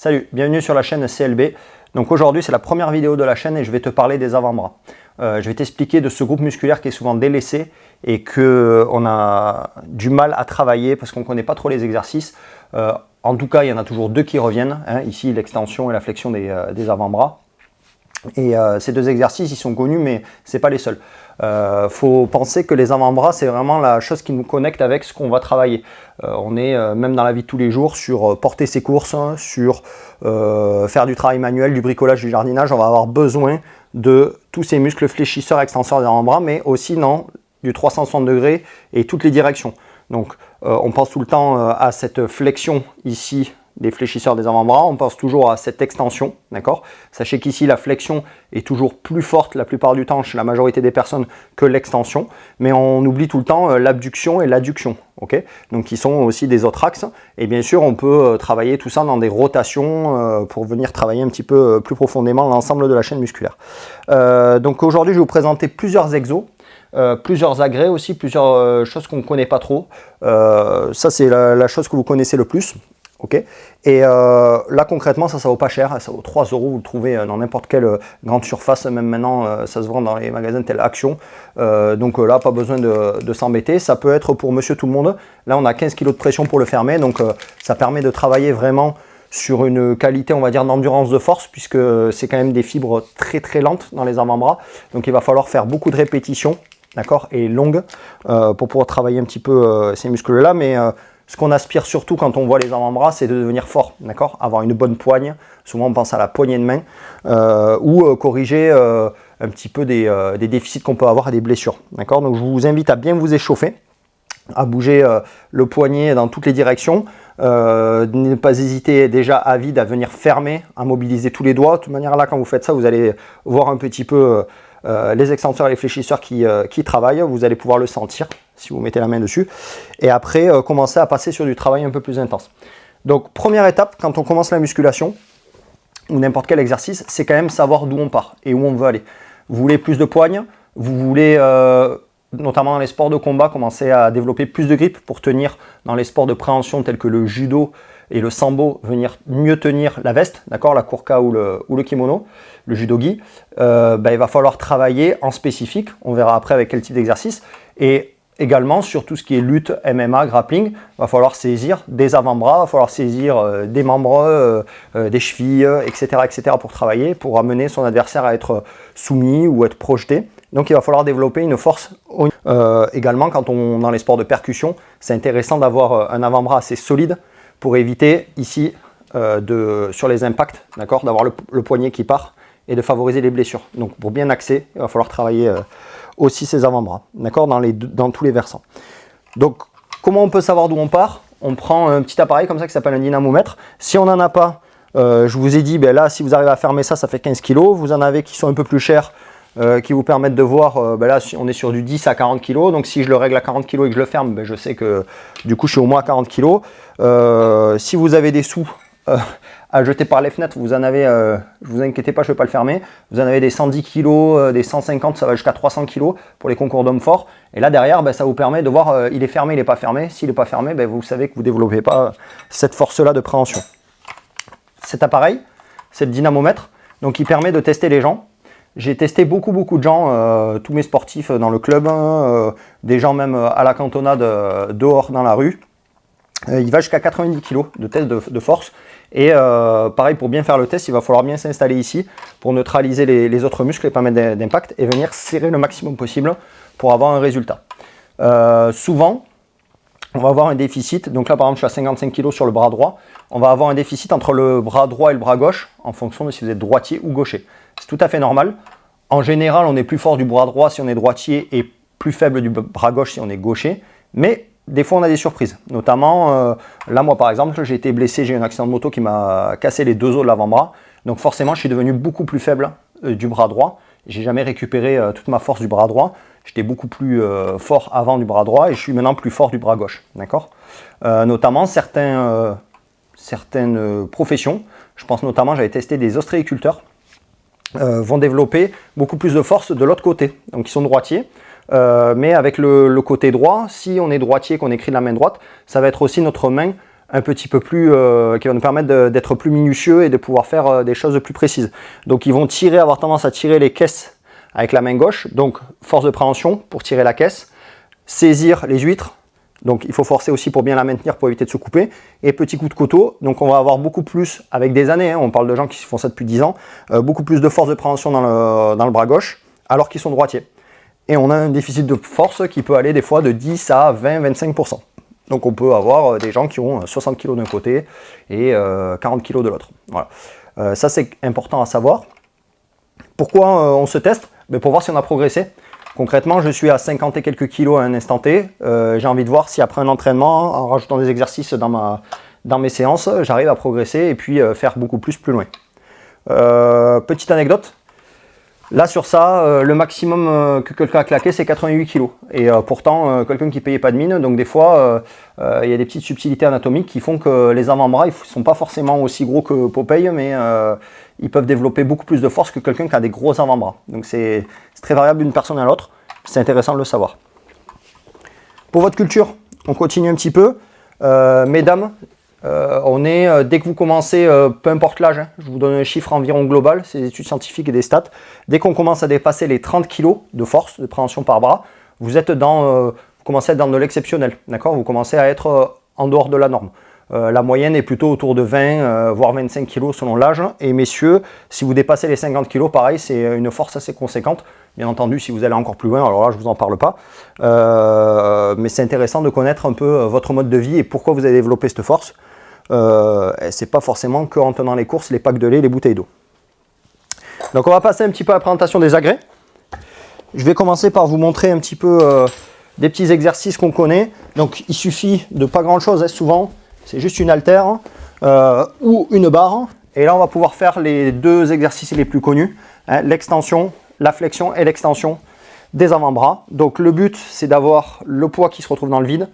Salut, bienvenue sur la chaîne CLB. Donc aujourd'hui c'est la première vidéo de la chaîne et je vais te parler des avant-bras. Je vais t'expliquer de ce groupe musculaire qui est souvent délaissé et qu'on a du mal à travailler parce qu'on ne connaît pas trop les exercices. En tout cas il y en a toujours deux qui reviennent, hein, ici l'extension et la flexion des avant-bras. Et ces deux exercices ils sont connus mais ce n'est pas les seuls. Faut penser que les avant-bras c'est vraiment la chose qui nous connecte avec ce qu'on va travailler. On est même dans la vie de tous les jours sur porter ses courses, hein, sur faire du travail manuel, du bricolage, du jardinage. On va avoir besoin de tous ces muscles fléchisseurs, extenseurs des avant-bras, mais aussi dans du 360 degrés et toutes les directions. Donc on pense tout le temps à cette flexion ici des fléchisseurs des avant-bras, on pense toujours à cette extension, d'accord? Sachez qu'ici la flexion est toujours plus forte la plupart du temps chez la majorité des personnes que l'extension, mais on oublie tout le temps l'abduction et l'adduction, ok? Donc qui sont aussi des autres axes, et bien sûr on peut travailler tout ça dans des rotations pour venir travailler un petit peu plus profondément l'ensemble de la chaîne musculaire. Donc aujourd'hui je vais vous présenter plusieurs exos, plusieurs agrès aussi, plusieurs choses qu'on ne connaît pas trop. Ça c'est la chose que vous connaissez le plus. Okay. Et là concrètement ça vaut pas cher, ça vaut 3 €, vous le trouvez dans n'importe quelle grande surface, même maintenant ça se vend dans les magasins tels Action, donc là pas besoin de s'embêter, ça peut être pour monsieur tout le monde. Là on a 15 kg de pression pour le fermer, donc ça permet de travailler vraiment sur une qualité on va dire d'endurance de force, puisque c'est quand même des fibres très très lentes dans les avant-bras, donc il va falloir faire beaucoup de répétitions, d'accord, et longues pour pouvoir travailler un petit peu ces muscles là, mais ce qu'on aspire surtout quand on voit les avant-bras, c'est de devenir fort, d'accord, avoir une bonne poigne. Souvent on pense à la poignée de main ou corriger un petit peu des déficits qu'on peut avoir et des blessures, d'accord. Donc je vous invite à bien vous échauffer, à bouger le poignet dans toutes les directions, ne pas hésiter déjà à vide à venir fermer, à mobiliser tous les doigts. De toute manière là quand vous faites ça, vous allez voir un petit peu les extenseurs et les fléchisseurs qui travaillent, vous allez pouvoir le sentir si vous mettez la main dessus, et après commencer à passer sur du travail un peu plus intense. Donc première étape quand on commence la musculation ou n'importe quel exercice, c'est quand même savoir d'où on part et où on veut aller. Vous voulez plus de poigne, vous voulez notamment dans les sports de combat commencer à développer plus de grip pour tenir dans les sports de préhension tels que le judo et le sambo, venir mieux tenir la veste, d'accord, la kurka ou le kimono, le judogi. Il va falloir travailler en spécifique, on verra après avec quel type d'exercice, et également sur tout ce qui est lutte, MMA, grappling, il va falloir saisir des avant-bras, il va falloir saisir des membres, des chevilles, etc. pour travailler, pour amener son adversaire à être soumis ou être projeté. Donc il va falloir développer une force. Également quand on dans les sports de percussion, c'est intéressant d'avoir un avant-bras assez solide pour éviter ici sur les impacts, d'accord, d'avoir le poignet qui part et de favoriser les blessures. Donc pour bien axer, il va falloir travailler aussi ses avant-bras, d'accord, dans tous les versants. Donc comment on peut savoir d'où on part? On prend un petit appareil comme ça qui s'appelle un dynamomètre. Si on n'en a pas, je vous ai dit, là si vous arrivez à fermer ça, ça fait 15 kg. Vous en avez qui sont un peu plus chers, qui vous permettent de voir, là on est sur du 10 à 40 kg, donc si je le règle à 40 kg et que je le ferme, je sais que du coup je suis au moins à 40 kg. Si vous avez des sous à jeter par les fenêtres, vous en avez, ne vous inquiétez pas, je ne vais pas le fermer, vous en avez des 110 kg, des 150, ça va jusqu'à 300 kg pour les concours d'hommes forts, et là derrière ça vous permet de voir il est fermé, il n'est pas fermé. S'il n'est pas fermé, vous savez que vous ne développez pas cette force là de préhension. Cet appareil, c'est le dynamomètre, donc il permet de tester les gens. J'ai testé beaucoup de gens, tous mes sportifs dans le club, des gens même à la cantonade dehors dans la rue. Il va jusqu'à 90 kg de test de force. Et pareil, pour bien faire le test, il va falloir bien s'installer ici pour neutraliser les autres muscles et pas mettre d'impact et venir serrer le maximum possible pour avoir un résultat. Souvent, on va avoir un déficit. Donc là, par exemple, je suis à 55 kg sur le bras droit. On va avoir un déficit entre le bras droit et le bras gauche en fonction de si vous êtes droitier ou gaucher. C'est tout à fait normal. En général, on est plus fort du bras droit si on est droitier et plus faible du bras gauche si on est gaucher. Mais des fois, on a des surprises. Notamment, là, moi, par exemple, j'ai été blessé, j'ai eu un accident de moto qui m'a cassé les deux os de l'avant-bras. Donc forcément, je suis devenu beaucoup plus faible du bras droit. J'ai jamais récupéré toute ma force du bras droit. J'étais beaucoup plus fort avant du bras droit et je suis maintenant plus fort du bras gauche. D'accord. Notamment, certaines professions, je pense notamment, j'avais testé des ostréiculteurs, vont développer beaucoup plus de force de l'autre côté. Donc ils sont droitiers, mais avec le côté droit, si on est droitier, qu'on écrit de la main droite, ça va être aussi notre main un petit peu plus, qui va nous permettre d'être plus minutieux et de pouvoir faire des choses plus précises. Donc ils vont avoir tendance à tirer les caisses avec la main gauche, donc force de préhension pour tirer la caisse, saisir les huîtres, donc il faut forcer aussi pour bien la maintenir pour éviter de se couper, et petit coup de couteau, donc on va avoir beaucoup plus, avec des années, hein, on parle de gens qui font ça depuis 10 ans, beaucoup plus de force de préhension dans le bras gauche, alors qu'ils sont droitiers. Et on a un déficit de force qui peut aller des fois de 10 à 20-25%. Donc on peut avoir des gens qui ont 60 kg d'un côté et 40 kg de l'autre. Voilà. Ça c'est important à savoir. Pourquoi on se teste? Pour voir si on a progressé. Concrètement, je suis à 50 et quelques kilos à un instant T. J'ai envie de voir si après un entraînement, en rajoutant des exercices dans mes séances, j'arrive à progresser et puis faire beaucoup plus loin. Petite anecdote. Là sur ça, le maximum que quelqu'un a claqué c'est 88 kg. Et pourtant, quelqu'un qui ne payait pas de mine, donc des fois, il y a des petites subtilités anatomiques qui font que les avant-bras ne sont pas forcément aussi gros que Popeye, mais ils peuvent développer beaucoup plus de force que quelqu'un qui a des gros avant-bras. Donc c'est très variable d'une personne à l'autre, c'est intéressant de le savoir. Pour votre culture, on continue un petit peu. Mesdames, dès que vous commencez, peu importe l'âge, hein, je vous donne un chiffre environ global, c'est des études scientifiques et des stats, dès qu'on commence à dépasser les 30 kg de force, de préhension par bras, vous commencez à être dans de l'exceptionnel, d'accord? Vous commencez à être en dehors de la norme. La moyenne est plutôt autour de 20, voire 25 kg selon l'âge. Et messieurs, si vous dépassez les 50 kg, pareil, c'est une force assez conséquente. Bien entendu, si vous allez encore plus loin, alors là, je ne vous en parle pas. Mais c'est intéressant de connaître un peu votre mode de vie et pourquoi vous avez développé cette force. C'est pas forcément qu'en tenant les courses, les packs de lait, les bouteilles d'eau. Donc on va passer un petit peu à la présentation des agrès. Je vais commencer par vous montrer un petit peu des petits exercices qu'on connaît. Donc il suffit de pas grand chose, hein, souvent c'est juste une haltère ou une barre. Et là on va pouvoir faire les deux exercices les plus connus, hein, l'extension, la flexion et l'extension des avant-bras. Donc le but c'est d'avoir le poids qui se retrouve dans le vide,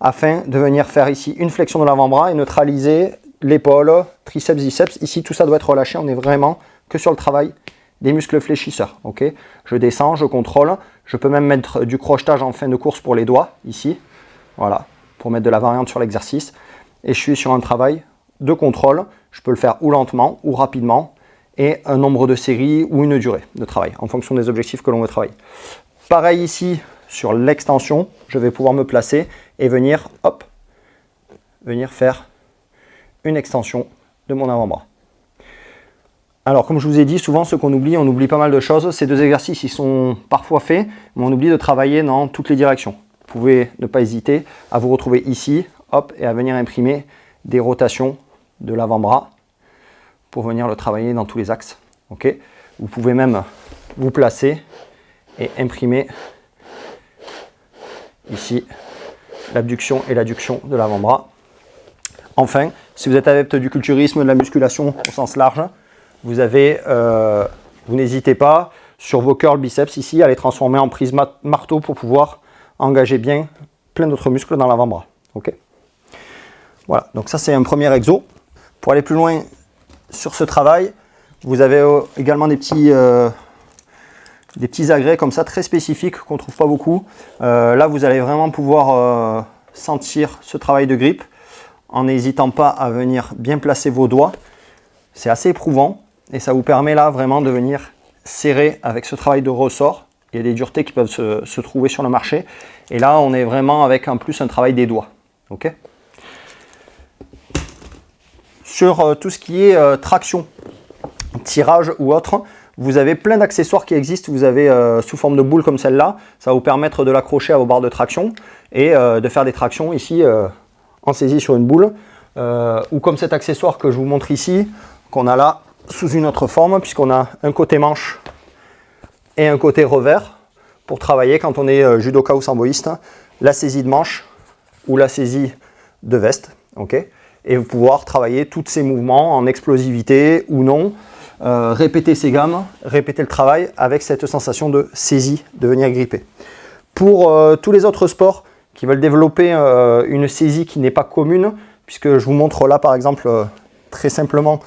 afin de venir faire ici une flexion de l'avant-bras et neutraliser l'épaule, triceps, biceps. Ici, tout ça doit être relâché. On est vraiment que sur le travail des muscles fléchisseurs. Okay, je descends, je contrôle. Je peux même mettre du crochetage en fin de course pour les doigts, ici. Voilà, pour mettre de la variante sur l'exercice. Et je suis sur un travail de contrôle. Je peux le faire ou lentement ou rapidement. Et un nombre de séries ou une durée de travail, en fonction des objectifs que l'on veut travailler. Pareil ici, sur l'extension, je vais pouvoir me placer et venir faire une extension de mon avant-bras. Alors, comme je vous ai dit, souvent ce qu'on oublie, on oublie pas mal de choses. Ces deux exercices, ils sont parfois faits, mais on oublie de travailler dans toutes les directions. Vous pouvez ne pas hésiter à vous retrouver ici, et à venir imprimer des rotations de l'avant-bras pour venir le travailler dans tous les axes. Okay, vous pouvez même vous placer et imprimer ici l'abduction et l'adduction de l'avant-bras. Enfin, si vous êtes adepte du culturisme, de la musculation au sens large, vous n'hésitez pas sur vos curls biceps ici à les transformer en prise marteau pour pouvoir engager bien plein d'autres muscles dans l'avant-bras. Okay, voilà, donc ça c'est un premier exo. Pour aller plus loin sur ce travail, vous avez également des petits agrès comme ça très spécifiques qu'on ne trouve pas beaucoup. Là vous allez vraiment pouvoir sentir ce travail de grippe en n'hésitant pas à venir bien placer vos doigts. C'est assez éprouvant et ça vous permet là vraiment de venir serrer avec ce travail de ressort. Il y a des duretés qui peuvent se trouver sur le marché et là on est vraiment avec en plus un travail des doigts. Okay, sur tout ce qui est traction, tirage ou autre, vous avez plein d'accessoires qui existent. Vous avez sous forme de boule comme celle-là, ça va vous permettre de l'accrocher à vos barres de traction et de faire des tractions ici en saisie sur une boule, ou comme cet accessoire que je vous montre ici, qu'on a là sous une autre forme, puisqu'on a un côté manche et un côté revers pour travailler quand on est judoka ou samboïste, la saisie de manche ou la saisie de veste. Okay, et vous pouvoir travailler tous ces mouvements en explosivité ou non, répéter ces gammes, répéter le travail avec cette sensation de saisie, de venir gripper. Pour tous les autres sports qui veulent développer une saisie qui n'est pas commune, puisque je vous montre là par exemple très simplement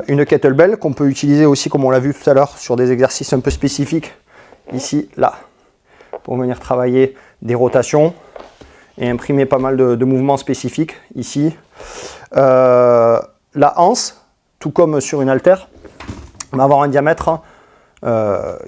une kettlebell qu'on peut utiliser aussi comme on l'a vu tout à l'heure sur des exercices un peu spécifiques, ici, là, pour venir travailler des rotations et imprimer pas mal de mouvements spécifiques ici, La anse, tout comme sur une haltère, va avoir un diamètre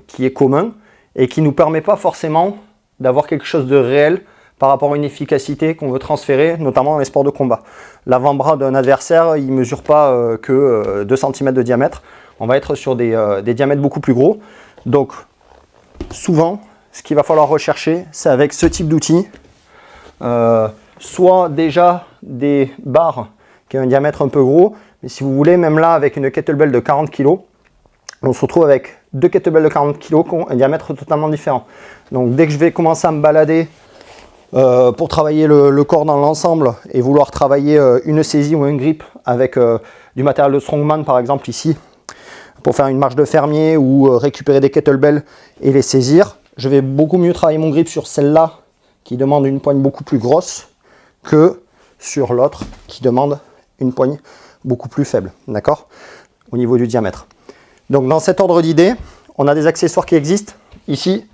qui est commun et qui ne nous permet pas forcément d'avoir quelque chose de réel par rapport à une efficacité qu'on veut transférer, notamment dans les sports de combat. L'avant-bras d'un adversaire, il ne mesure pas que 2 cm de diamètre. On va être sur des diamètres beaucoup plus gros. Donc, souvent, ce qu'il va falloir rechercher, c'est avec ce type d'outil, soit déjà des barres qui ont un diamètre un peu gros, mais si vous voulez, même là, avec une kettlebell de 40 kg, on se retrouve avec 2 kettlebells de 40 kg qui ont un diamètre totalement différent. Donc, dès que je vais commencer à me balader pour travailler le corps dans l'ensemble et vouloir travailler une saisie ou un grip avec du matériel de strongman par exemple ici pour faire une marche de fermier ou récupérer des kettlebells et les saisir, je vais beaucoup mieux travailler mon grip sur celle-là qui demande une poigne beaucoup plus grosse que sur l'autre qui demande une poigne beaucoup plus faible, d'accord, au niveau du diamètre. Donc dans cet ordre d'idée, on a des accessoires qui existent ici.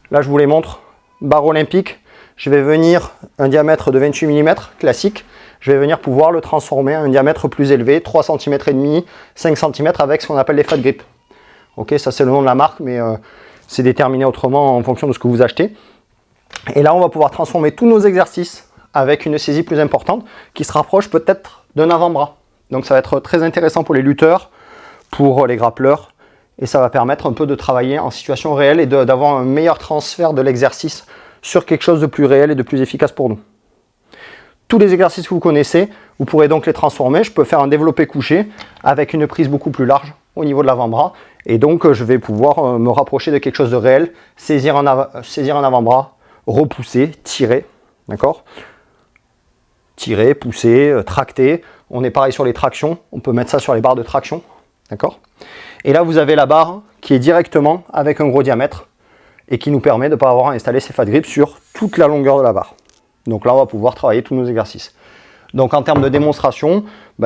Là je vous les montre, barre olympique. Je vais venir un diamètre de 28 mm classique, je vais venir pouvoir le transformer à un diamètre plus élevé, 3 cm et demi, 5 cm avec ce qu'on appelle les fat grip. Ok, ça c'est le nom de la marque, mais c'est déterminé autrement en fonction de ce que vous achetez. Et là, on va pouvoir transformer tous nos exercices avec une saisie plus importante qui se rapproche peut-être d'un avant-bras. Donc ça va être très intéressant pour les lutteurs, pour les grappleurs, et ça va permettre un peu de travailler en situation réelle et d'avoir un meilleur transfert de l'exercice sur quelque chose de plus réel et de plus efficace pour nous. Tous les exercices que vous connaissez, vous pourrez donc les transformer. Je peux faire un développé couché avec une prise beaucoup plus large au niveau de l'avant-bras. Et donc, je vais pouvoir me rapprocher de quelque chose de réel, saisir un avant-bras, repousser, tirer. D'accord ? Tirer, pousser, tracter. On est pareil sur les tractions. On peut mettre ça sur les barres de traction. D'accord ? Et là, vous avez la barre qui est directement avec un gros diamètre et qui nous permet de ne pas avoir à installer ces fat grips sur toute la longueur de la barre. Donc là, on va pouvoir travailler tous nos exercices. Donc en termes de démonstration,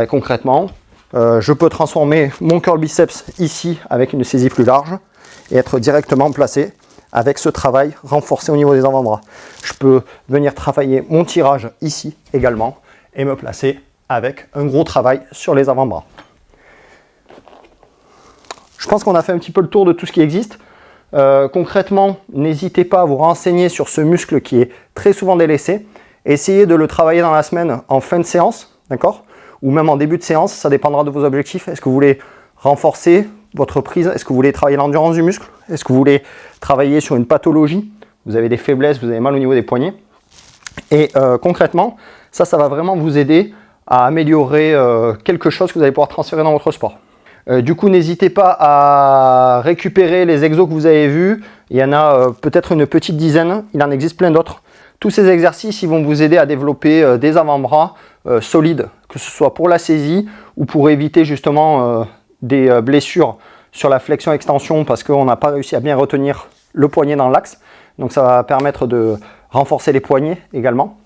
concrètement, je peux transformer mon curl biceps ici avec une saisie plus large et être directement placé avec ce travail renforcé au niveau des avant-bras. Je peux venir travailler mon tirage ici également et me placer avec un gros travail sur les avant-bras. Je pense qu'on a fait un petit peu le tour de tout ce qui existe. Concrètement, n'hésitez pas à vous renseigner sur ce muscle qui est très souvent délaissé. Essayez de le travailler dans la semaine en fin de séance, d'accord ? Ou même en début de séance, ça dépendra de vos objectifs. Est-ce que vous voulez renforcer votre prise? Est-ce que vous voulez travailler l'endurance du muscle? Est-ce que vous voulez travailler sur une pathologie? Vous avez des faiblesses, vous avez mal au niveau des poignets. Et concrètement, ça va vraiment vous aider à améliorer quelque chose que vous allez pouvoir transférer dans votre sport. Du coup, n'hésitez pas à récupérer les exos que vous avez vus. Il y en a peut-être une petite dizaine. Il en existe plein d'autres. Tous ces exercices, ils vont vous aider à développer des avant-bras solides, que ce soit pour la saisie ou pour éviter justement des blessures sur la flexion-extension parce qu'on n'a pas réussi à bien retenir le poignet dans l'axe. Donc ça va permettre de renforcer les poignets également.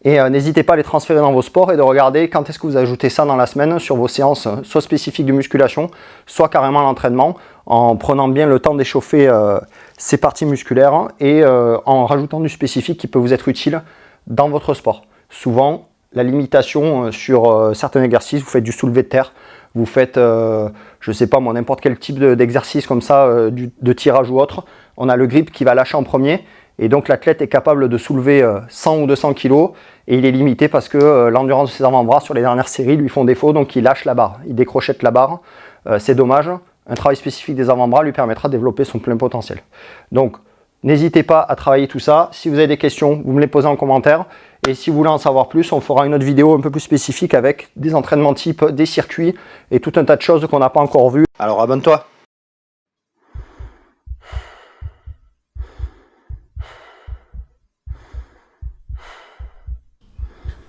Et n'hésitez pas à les transférer dans vos sports et de regarder quand est-ce que vous ajoutez ça dans la semaine sur vos séances, soit spécifiques de musculation, soit carrément l'entraînement, en prenant bien le temps d'échauffer ces parties musculaires et en rajoutant du spécifique qui peut vous être utile dans votre sport. Souvent, la limitation sur certains exercices, vous faites du soulevé de terre, vous faites, je ne sais pas moi, n'importe quel type d'exercice comme ça, de tirage ou autre, on a le grip qui va lâcher en premier. Et donc l'athlète est capable de soulever 100 ou 200 kg et il est limité parce que l'endurance de ses avant-bras sur les dernières séries lui font défaut, donc il lâche la barre, il décrochette la barre. C'est dommage, un travail spécifique des avant-bras lui permettra de développer son plein potentiel. Donc n'hésitez pas à travailler tout ça. Si vous avez des questions, vous me les posez en commentaire. Et si vous voulez en savoir plus, on fera une autre vidéo un peu plus spécifique avec des entraînements type, des circuits et tout un tas de choses qu'on n'a pas encore vues. Alors abonne-toi.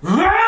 Ah!